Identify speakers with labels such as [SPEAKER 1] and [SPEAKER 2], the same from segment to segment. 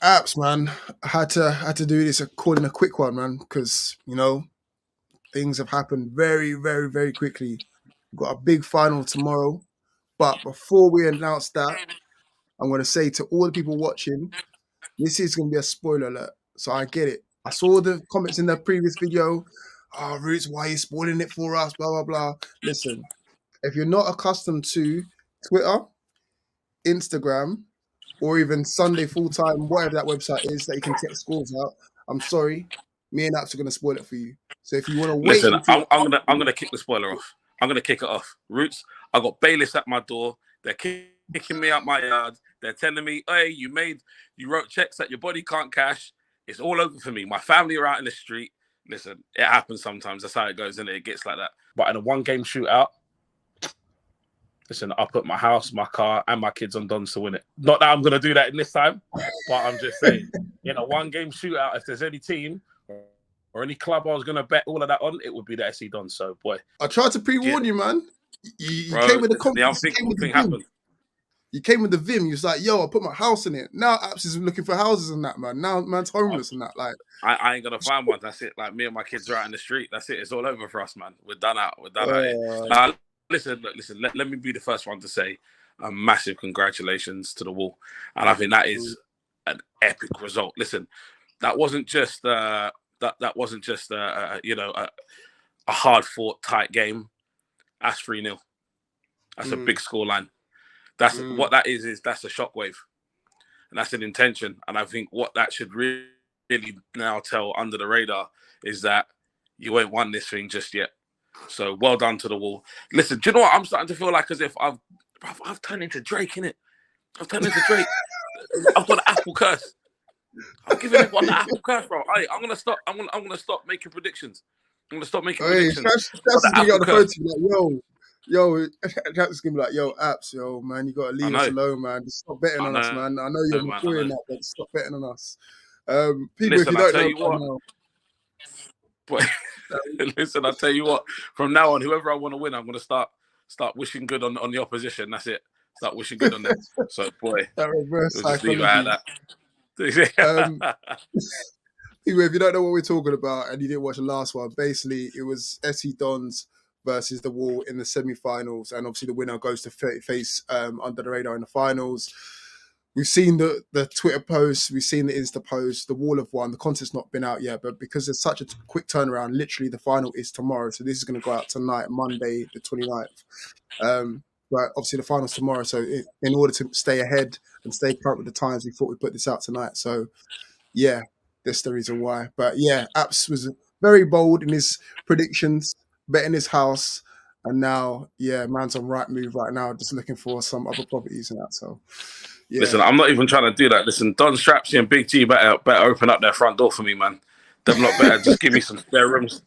[SPEAKER 1] Apps, man. I had to do this calling a quick one, man, because things have happened very, very, very quickly. We've got a big final tomorrow, but before we announce that, I'm going to say to all the people watching, this is going to be a spoiler alert. So I get it. I saw the comments in the previous video. Oh, Roots, why are you spoiling it for us? Blah blah blah. Listen, if you're not accustomed to Twitter, Instagram, or even Sunday full time, whatever that website is that you can check scores out. I'm sorry, me and Apps are gonna spoil it for you. So if you want to wait
[SPEAKER 2] Listen,
[SPEAKER 1] until
[SPEAKER 2] I'm gonna kick the spoiler off. I'm gonna kick it off. Roots, I got bailiffs at my door. They're kicking me out my yard. They're telling me, "Hey, you wrote checks that your body can't cash. It's all over for me. My family are out in the street." Listen, it happens sometimes. That's how it goes, and it gets like that. But in a one-game shootout, listen, I'll put my house, my car, and my kids on Dons to win it. Not that I'm gonna do that in this time, but I'm just saying, in a one-game shootout, if there's any team or any club I was going to bet all of that on, it would be the SE Dons. So, boy.
[SPEAKER 1] I tried to pre-warn you, man. You
[SPEAKER 2] Bro,
[SPEAKER 1] came with the
[SPEAKER 2] the
[SPEAKER 1] confidence.
[SPEAKER 2] unthinkable thing happened.
[SPEAKER 1] You came with the vim. You was like, yo, I put my house in it. Now Apps is looking for houses and that, man. Now man's homeless and that. Like,
[SPEAKER 2] I ain't going to find one. That's it. Like, me and my kids are out in the street. That's it. It's all over for us, man. We're done out. We're done out here. Listen. Let me be the first one to say a massive congratulations to the Wall. And I think that is an epic result. Listen, that wasn't just that wasn't just a hard fought tight game. That's 3-0. That's a big scoreline. That's what that is that's a shockwave, and that's an intention. And I think what that should really now tell under the radar is that you ain't won this thing just yet. So well done to the Wall. Listen, do you know what? I'm starting to feel like as if I've turned into Drake, innit? I've turned into Drake. I've got an apple curse. I'm giving everyone the apple curse, bro. I'm gonna stop. I'm gonna stop making predictions. I'm gonna stop making predictions.
[SPEAKER 1] That's gonna get on the phone to me like, yo, that's gonna be like, yo, Apps, yo, man, you gotta leave us alone, man. Just stop betting on us, man. I know you're mature in that, but stop betting on us. People,
[SPEAKER 2] listen,
[SPEAKER 1] if you don't know,
[SPEAKER 2] listen, I'll tell you what. From now on, whoever I want to win, I'm gonna start wishing good on the opposition. That's it. Start wishing good on them. So, boy,
[SPEAKER 1] that reverse
[SPEAKER 2] we'll just leave it at that.
[SPEAKER 1] People, if you don't know what we're talking about and you didn't watch the last one, basically it was SE Dons versus the Wall in the semi-finals, and obviously the winner goes to face under the radar in the finals. We've seen the Twitter posts, we've seen the Insta posts, the Wall have won. The content's not been out yet, but because there's such a quick turnaround, literally the final is tomorrow. So this is going to go out tonight, Monday, the 29th. But obviously the final's tomorrow. So in order to stay ahead and stay current with the times, we thought we'd put this out tonight. So yeah, that's the reason why. But yeah, Apps was very bold in his predictions, betting his house. And now, yeah, man's on right move right now, just looking for some other properties and that. So yeah.
[SPEAKER 2] Listen, I'm not even trying to do that. Listen, Don Strapzy and Big G better open up their front door for me, man. Them not better. Just give me some spare rooms.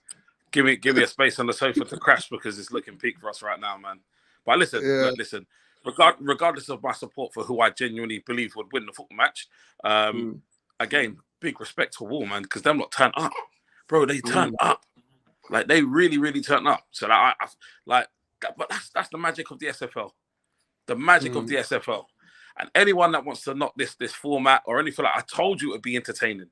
[SPEAKER 2] Give me a space on the sofa to crash because it's looking peak for us right now, man. But listen, regardless of my support for who I genuinely believe would win the football match, again, big respect to Wall, man, because them lot turn up, bro. They turn up, like they really, really turn up. So but that's the magic of the SFL. The magic of the SFL. And anyone that wants to knock this format or anything like, I told you it would be entertaining.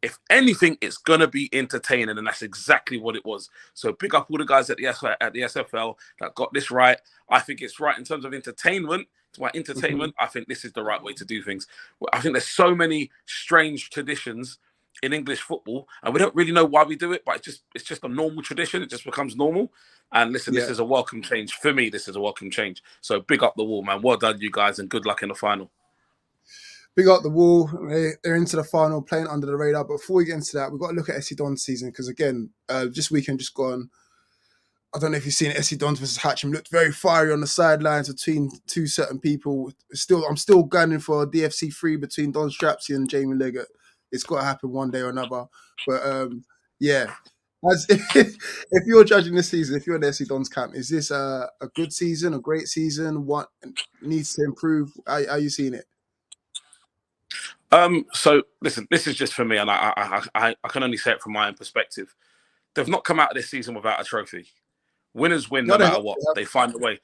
[SPEAKER 2] If anything, it's gonna be entertaining, and that's exactly what it was. So big up all the guys at the SFL that got this right. I think it's right in terms of entertainment. I think this is the right way to do things. I think there's so many strange traditions in English football, and we don't really know why we do it, but it's just a normal tradition. It just becomes normal. And listen, this is a welcome change. For me, this is a welcome change. So big up the Wall, man. Well done, you guys, and good luck in the final.
[SPEAKER 1] Big up the Wall. They're into the final, playing under the radar. But before we get into that, we've got to look at SC Don's season because, again, this weekend just gone. I don't know if you've seen SC Dons versus Hatcham. Looked very fiery on the sidelines between two certain people. I'm still gunning for a DFC 3 between Don Strapzy and Jamie Leggett. It's got to happen one day or another. But yeah, if you're judging this season, if you're in the SC Dons camp, is this a good season, a great season? What needs to improve? How are you seeing it?
[SPEAKER 2] So listen, this is just for me, and I can only say it from my own perspective. They've not come out of this season without a trophy. Winners win no matter what. They find a way.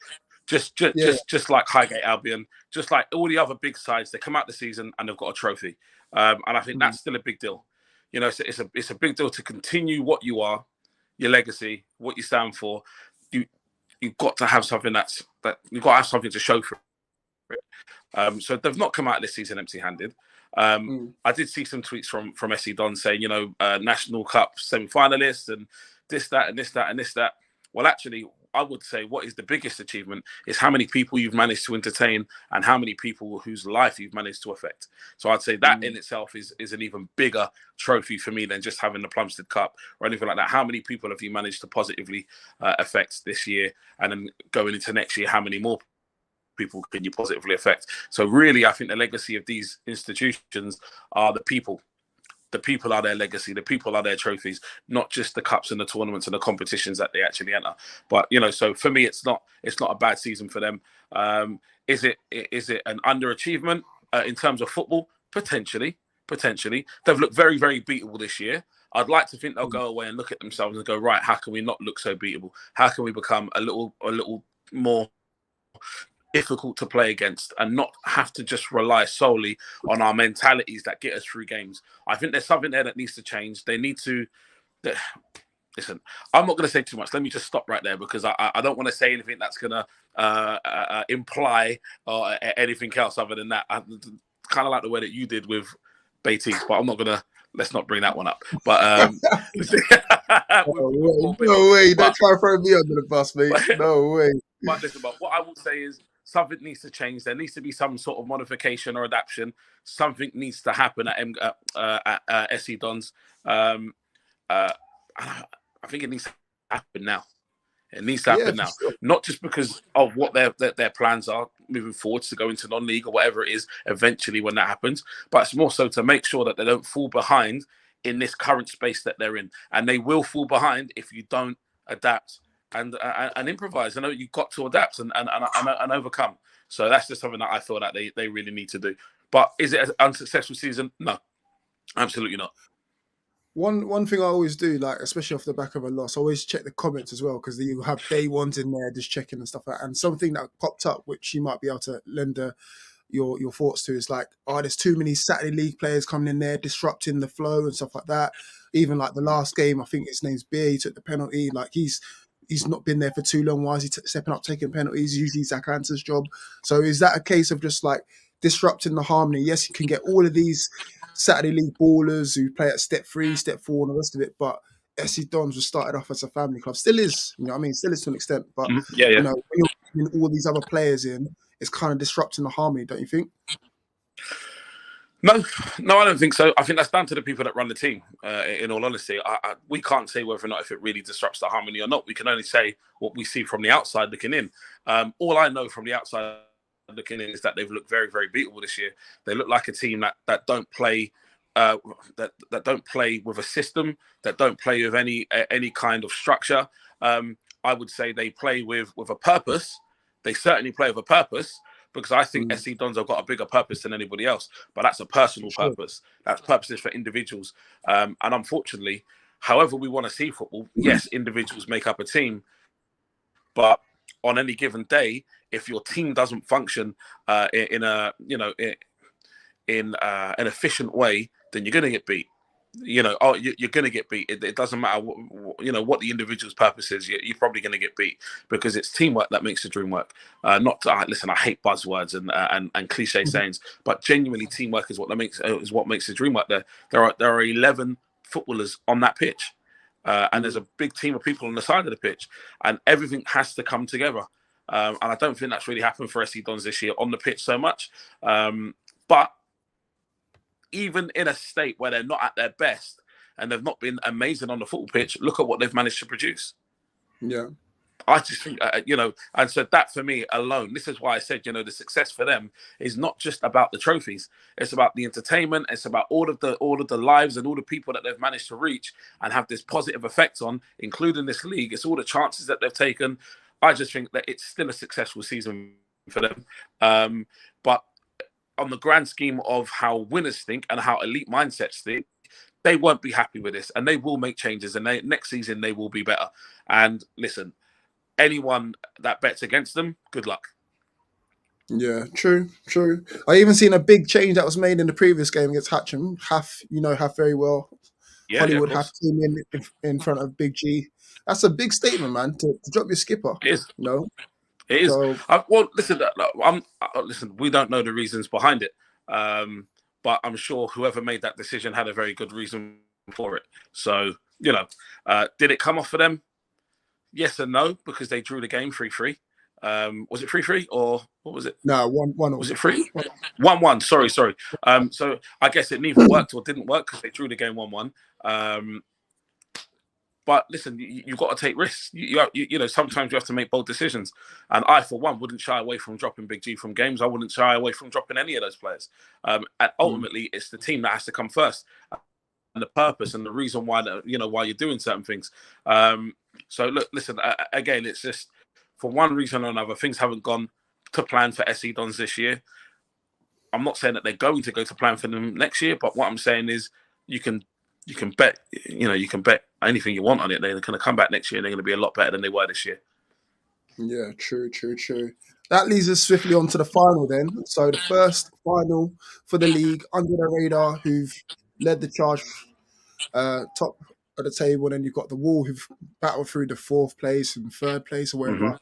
[SPEAKER 1] Yeah.
[SPEAKER 2] Just like Highgate Albion, just like all the other big sides, they come out the season and they've got a trophy, and I think that's still a big deal. You know, it's a big deal to continue what you are, your legacy, what you stand for. You you've got to have something that you've got to have something to show for it. So they've not come out this season empty-handed. I did see some tweets from SC Don saying, National Cup semi-finalists and this, that, and this, that, and this, that. Well, actually, I would say what is the biggest achievement is how many people you've managed to entertain and how many people whose life you've managed to affect. So I'd say that in itself is an even bigger trophy for me than just having the Plumstead Cup or anything like that. How many people have you managed to positively affect this year? And then going into next year, how many more people can you positively affect? So really, I think the legacy of these institutions are the people. The people are their legacy. The people are their trophies, not just the cups and the tournaments and the competitions that they actually enter. But so for me, it's not a bad season for them. Is it an underachievement in terms of football? Potentially. They've looked very, very beatable this year. I'd like to think they'll go away and look at themselves and go, right, how can we not look so beatable? How can we become a little more difficult to play against and not have to just rely solely on our mentalities that get us through games? I think there's something there that needs to change. They need to listen. I'm not going to say too much. Let me just stop right there because I don't want to say anything that's going to imply anything else other than that. I kind of like the way that you did with Baiteze, but I'm not going to. Let's not bring that one up. But
[SPEAKER 1] no way! Don't try to throw me under the bus, mate. No way.
[SPEAKER 2] But listen, but what I will say is something needs to change. There needs to be some sort of modification or adaptation. Something needs to happen at SC Dons. I think it needs to happen now. It needs to happen now.
[SPEAKER 1] Sure.
[SPEAKER 2] Not just because of what their plans are moving forwards to go into non-league or whatever it is eventually when that happens, but it's more so to make sure that they don't fall behind in this current space that they're in. And they will fall behind if you don't adapt and improvise. I know you've got to adapt and overcome. So that's just something that I feel that they really need to do. But is it an unsuccessful season? No, absolutely not.
[SPEAKER 1] One thing I always do, like especially off the back of a loss, I always check the comments as well because you have day ones in there just checking and stuff like that. And something that popped up, which you might be able to lend your thoughts to, is like, there's too many Saturday League players coming in there disrupting the flow and stuff like that. Even like the last game, I think his name's Beer, he took the penalty. Like he's not been there for too long. Why is he stepping up, taking penalties? Usually Zach Anter's job. So is that a case of just like disrupting the harmony? Yes, you can get all of these Saturday League ballers who play at step 3, step 4, and the rest of it, but SC Dons was started off as a family club. Still is, still is to an extent. But when you're bringing all these other players in, it's kind of disrupting the harmony, don't you think?
[SPEAKER 2] No, I don't think so. I think that's down to the people that run the team. In all honesty, we can't say whether or not if it really disrupts the harmony or not. We can only say what we see from the outside looking in. All I know from the outside looking in is that they've looked very, very beatable this year. They look like a team that don't play that don't play with a system, that don't play with any kind of structure. I would say they play with a purpose. They certainly play with a purpose because I think SC Dons have got a bigger purpose than anybody else. But that's a personal purpose. That's purposes for individuals. And unfortunately, however we want to see football, yes, individuals make up a team. But on any given day, if your team doesn't function in an efficient way, then you're going to get beat. You're going to get beat. It doesn't matter what the individual's purpose is. You're probably going to get beat because it's teamwork that makes the dream work. Listen, I hate buzzwords and cliche sayings, but genuinely, teamwork is what makes the dream work. There are 11 footballers on that pitch, and there's a big team of people on the side of the pitch, and everything has to come together. And I don't think that's really happened for SC Dons this year on the pitch so much, but even in a state where they're not at their best and they've not been amazing on the football pitch, look at what they've managed to produce.
[SPEAKER 1] Yeah.
[SPEAKER 2] I just think, and so that for me alone, this is why I said, the success for them is not just about the trophies. It's about the entertainment. It's about all of the lives and all the people that they've managed to reach and have this positive effect on, including this league. It's all the chances that they've taken. I just think that it's still a successful season for them. But on the grand scheme of how winners think and how elite mindsets think, they won't be happy with this, and they will make changes. And next season they will be better. And listen, anyone that bets against them, good luck.
[SPEAKER 1] Yeah, true, true. I even seen a big change that was made in the previous game against Hatcham. Half very well.
[SPEAKER 2] Yeah, yeah, of
[SPEAKER 1] Hollywood Half
[SPEAKER 2] course.
[SPEAKER 1] came in front of Big G. That's a big statement, man, to drop your skipper.
[SPEAKER 2] It is.
[SPEAKER 1] You know,
[SPEAKER 2] It is.
[SPEAKER 1] so
[SPEAKER 2] Well, listen. Listen. We don't know the reasons behind it, um, but I'm sure whoever made that decision had a very good reason for it. So did it come off for them? Yes and no, because they drew the game 3-3. Was it 3-3 or what was it?
[SPEAKER 1] no, one
[SPEAKER 2] Was
[SPEAKER 1] all.
[SPEAKER 2] it 3? 1-1. Sorry. So I guess it neither worked or didn't work because they drew the game 1-1. Um, but listen, you've got to take risks. Sometimes you have to make bold decisions. And I, for one, wouldn't shy away from dropping Big G from games. I wouldn't shy away from dropping any of those players. And
[SPEAKER 1] Mm,
[SPEAKER 2] ultimately, it's the team that has to come first, and the purpose and the reason why why you're doing certain things. So look, listen. Again, it's just for one reason or another, things haven't gone to plan for SE Dons this year. I'm not saying that they're going to go to plan for them next year, but what I'm saying is you can bet you can bet anything you want on it. They're going to come back next year and they're going to be a lot better than they were this year.
[SPEAKER 1] yeah, true, true, true. That leads us swiftly on to the final then. So the first final for the league under the radar, who've led the charge top of the table, and then you've got the Wall who've battled through the fourth place and third place or
[SPEAKER 2] Mm-hmm.
[SPEAKER 1] whatever,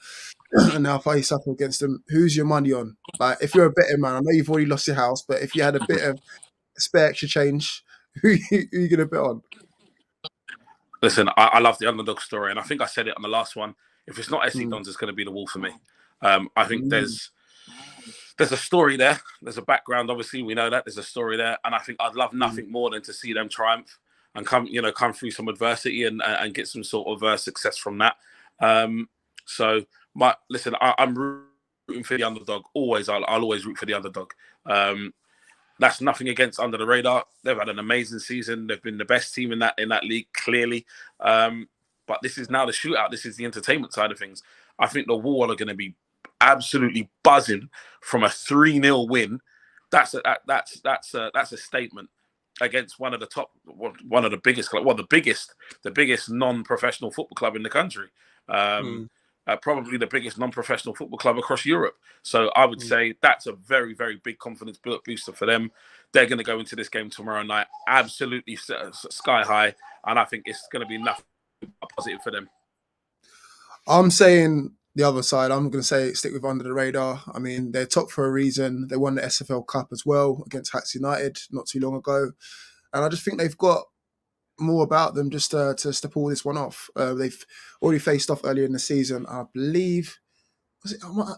[SPEAKER 1] and now face up against them. Who's your money on? Like, if you're a betting man, I know you've already lost your house, but if you had a bit of spare extra change, who you gonna bet on?
[SPEAKER 2] Listen, I love the underdog story, and I think I said it on the last one. If it's not SE
[SPEAKER 1] Mm,
[SPEAKER 2] Dons, it's going to be the Wall for me. I think
[SPEAKER 1] mm,
[SPEAKER 2] there's a story there. There's a background. Obviously, we know that there's a story there, and I think I'd love
[SPEAKER 1] mm,
[SPEAKER 2] nothing more than to see them triumph and come through some adversity and get some sort of success from that. Um, so, listen, I'm rooting for the underdog. Always, I'll always root for the underdog. Um, that's nothing against under the radar. They've had an amazing season. They've been the best team in that league, clearly. But this is now the shootout. This is the entertainment side of things. I think the Wall are going to be absolutely buzzing from a 3-0 win. That's a statement against one of the biggest, the biggest non-professional football club in the country. Um,
[SPEAKER 1] mm,
[SPEAKER 2] Probably the biggest non-professional football club across Europe. So I would
[SPEAKER 1] mm.
[SPEAKER 2] say that's a very, very big confidence booster for them. They're going to go into this game tomorrow night absolutely sky high, and I think it's going to be nothing but positive for them.
[SPEAKER 1] I'm saying the other side. I'm going to say stick with under the radar. I mean, they're top for a reason. They won the SFL Cup as well against Hacks United not too long ago, and I just think they've got more about them just to pull this one off. They've already faced off earlier in the season. I believe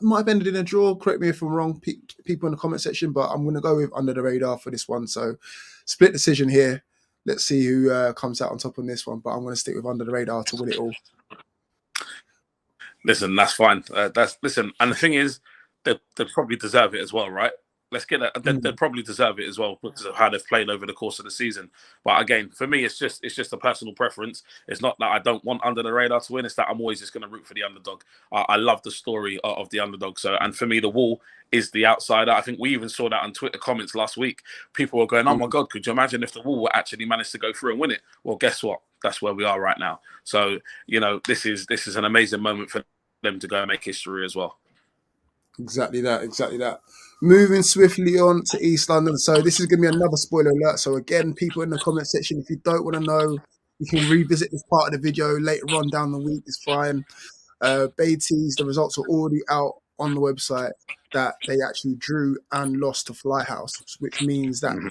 [SPEAKER 1] might have ended in a draw. Correct me if I'm wrong, people in the comment section. But I'm going to go with under the radar for this one. So split decision here. Let's see who comes out on top on this one. But I'm going to stick with under the radar to win it all.
[SPEAKER 2] Listen, that's fine. Listen, and the thing is, they probably deserve it as well, right? Let's get that. They
[SPEAKER 1] Mm,
[SPEAKER 2] probably deserve it as well because of how they've played over the course of the season. But again, for me, it's just a personal preference. It's not that I don't want under the radar to win. It's that I'm always just going to root for the underdog. I love the story of the underdog. So, and for me, the Wall is the outsider. I think we even saw that on Twitter comments last week. People were going, "Oh my
[SPEAKER 1] mm.
[SPEAKER 2] God, could you imagine if the Wall actually managed to go through and win it?" Well, guess what? That's where we are right now. So, this is an amazing moment for them to go and make history as well.
[SPEAKER 1] Exactly that. Exactly that. Moving swiftly on to East London. So this is going to be another spoiler alert. So again, people in the comment section, if you don't want to know, you can revisit this part of the video later on down the week. It's fine. Baiteze, the results are already out on the website that they actually drew and lost to Flyhouse, which means that
[SPEAKER 2] Mhm.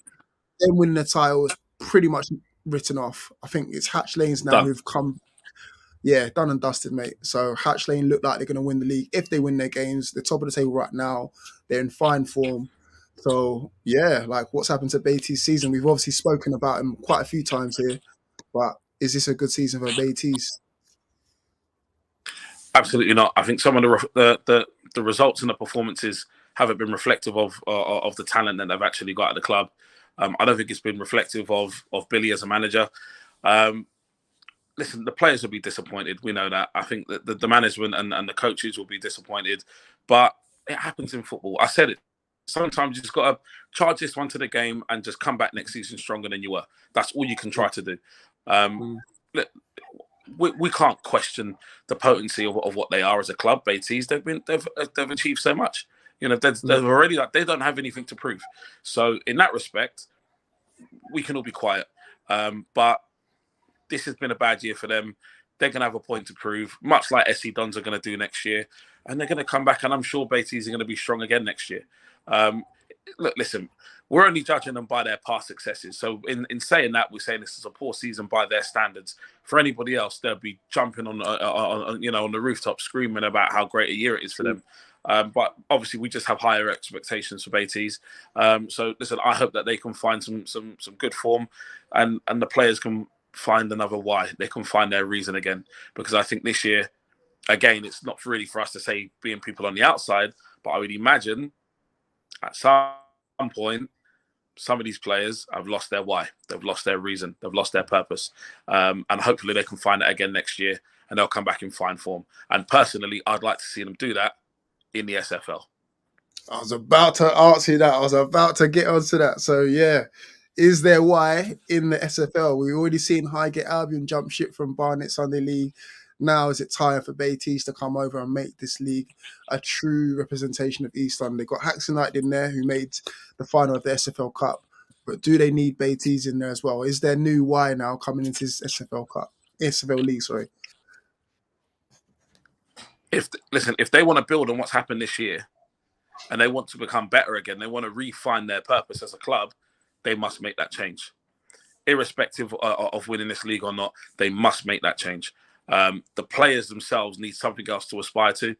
[SPEAKER 1] them winning the title is pretty much written off. I think it's Hatch Lanes now
[SPEAKER 2] Done.
[SPEAKER 1] who've come, yeah, done and dusted, mate. So Hatch Lane look like they're going to win the league if they win their games. They're top of the table right now. They're in fine form. So yeah, like what's happened to Baiteze's season? We've obviously spoken about him quite a few times here, but is this a good season for Baiteze?
[SPEAKER 2] Absolutely not. I think some of the results and the performances haven't been reflective of the talent that they've actually got at the club. I don't think it's been reflective of Billy as a manager. Um, Listen, the players will be disappointed. We know that. I think that the management and the coaches will be disappointed, but it happens in football. I said it. Sometimes you just got to charge this one to the game and just come back next season stronger than you were. That's all you can try to do. Um,
[SPEAKER 1] Mm,
[SPEAKER 2] we can't question the potency of what they are as a club. Baiteze, they've achieved so much. You know, they're already like they don't have anything to prove. So in that respect, we can all be quiet. But this has been a bad year for them. They're going to have a point to prove, much like SC Dons are going to do next year. And they're going to come back, and I'm sure Baiteze are going to be strong again next year. Look, listen, we're only judging them by their past successes. So in saying that, we're saying this is a poor season by their standards. For anybody else, they'll be jumping on the rooftop, screaming about how great a year it is for them. But obviously, we just have higher expectations for Baiteze. So listen, I hope that they can find some good form, and the players can find another why. They can find their reason again. Because I think this year, again, it's not really for us to say being people on the outside, but I would imagine at some point, some of these players have lost their why. They've lost their reason. They've lost their purpose. And hopefully they can find it again next year, and they'll come back in fine form. And personally, I'd like to see them do that in the SFL.
[SPEAKER 1] I was about to ask you that. I was about to get onto that. So, yeah. Is there why in the SFL? We've already seen Highgate Albion jump ship from Barnet Sunday League. Now is it time for Baiteze to come over and make this league a true representation of East London? They've got Hacks United in there who made the final of the SFL Cup. But do they need Baiteze in there as well? Is there new why now coming into this SFL League, sorry?
[SPEAKER 2] If they want to build on what's happened this year and they want to become better again, they want to refine their purpose as a club, they must make that change. Irrespective of winning this league or not, they must make that change. The players themselves need something else to aspire to.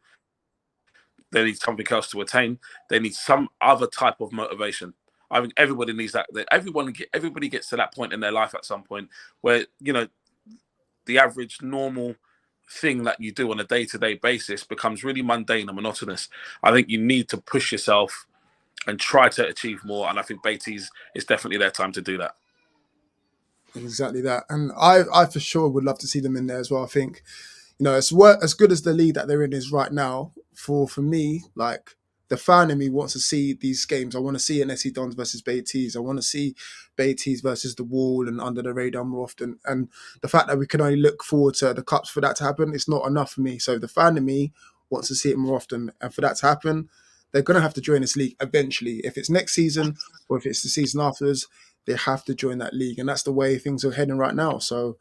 [SPEAKER 2] They need something else to attain. They need some other type of motivation. I think everybody needs that. Everybody gets to that point in their life at some point where, you know, the average normal thing that you do on a day-to-day basis becomes really mundane and monotonous. I think you need to push yourself and try to achieve more. And I think Baiteze is definitely their time to do that.
[SPEAKER 1] Exactly that. And I for sure would love to see them in there as well. I think, you know, as good as the league that they're in is right now, for me, like, the fan in me wants to see these games. I want to see an SC Dons versus Baiteze. I want to see Baiteze versus the Wall and Under the Radar more often. And the fact that we can only look forward to the Cups for that to happen, it's not enough for me. So the fan in me wants to see it more often. And for that to happen, they're going to have to join this league eventually. If it's next season or if it's the season afterwards, they have to join that league. And that's the way things are heading right now. So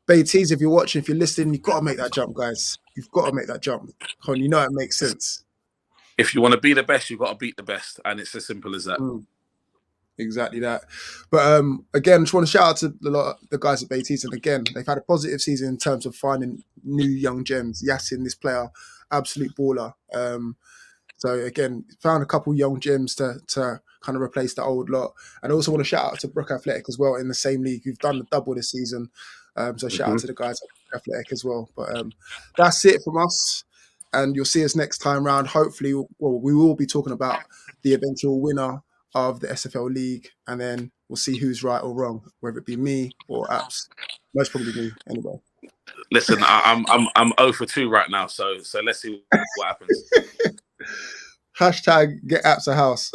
[SPEAKER 1] Baiteze, if you're watching, if you're listening, you've got to make that jump, guys. You've got to make that jump. Con, you know it makes sense.
[SPEAKER 2] If you want to be the best, you've got to beat the best. And it's as simple as that.
[SPEAKER 1] Exactly that. But again, just want to shout out to the guys at Baiteze. And again, they've had a positive season in terms of finding new young gems. Yasin, this player, absolute baller. So again, found a couple young gems to kind of replace the old lot. And I also want to shout out to Brook Athletic as well in the same league, who've done the double this season. So shout out to the guys at Brook Athletic as well. But that's it from us. And you'll see us next time round. Hopefully, we will be talking about the eventual winner of the SFL League. And then we'll see who's right or wrong, whether it be me or Apps. Most probably me, anyway.
[SPEAKER 2] Listen, I'm 0 for 2 right now. So let's see what happens.
[SPEAKER 1] Hashtag get Apps a house.